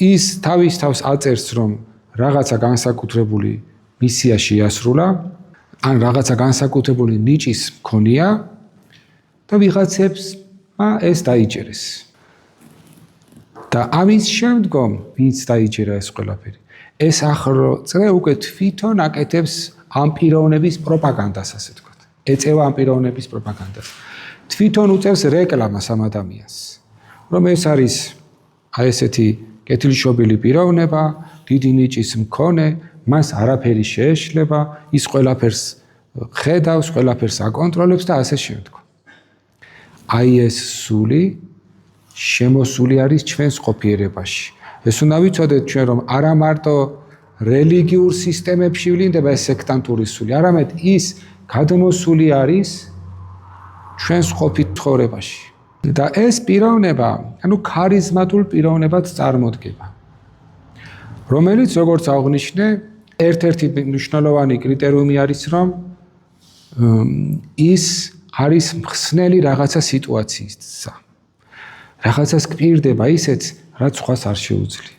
ის თავის თავს აწერს, რომ რაღაცა განსაკუთრებული მისია შეასრულა, ან რაღაცა განსაკუთრებული ნიჭის მქონია და ვიღაცებს ეს დაიჭერეს. და ამის შემდგომ ვინც დაიჭერა ეს ყველაფერი, ეს ახლო წრე უკვე თვითონ აკეთებს ამ პიროვნების პროპაგანდას, ასე ვთქვათ. ეწევა ამ პიროვნების პროპაგანდას. თვითონ უწევს რეკლამას ამ ადამიანს, რომ ეს არის ესეთი კეთილშობილი პიროვნება, დიდი ნიჭის მქონე, მას არაფერი შეეშლება, ის ყველაფერს ხედავს, ყველაფერს აკონტროლებს და ასე შემდგომ. აი ეს სული შემოსული არის ჩვენს ყოფიერებაში. ეს უნდა ვიცოდეთ ჩვენ, რომ არა მარტო რელიგიურ სისტემებში ვლინდება ეს სექტანტური სული, არამედ ის გადმოსული არის ჩვენს ყოფით ცხოვრებაში. და ეს პიროვნება, ანუ ქარიზმატულ პიროვნებად წარმოდგება. რომელიც, როგორც აღნიშნე, ერთ-ერთი მნიშვნელოვანი კრიტერიუმი არის, რომ ის არის მხსნელი რაღაცა სიტუაციისა. რაღაცას გპირდება ისეც, რაც სხვას არ შეუძლია.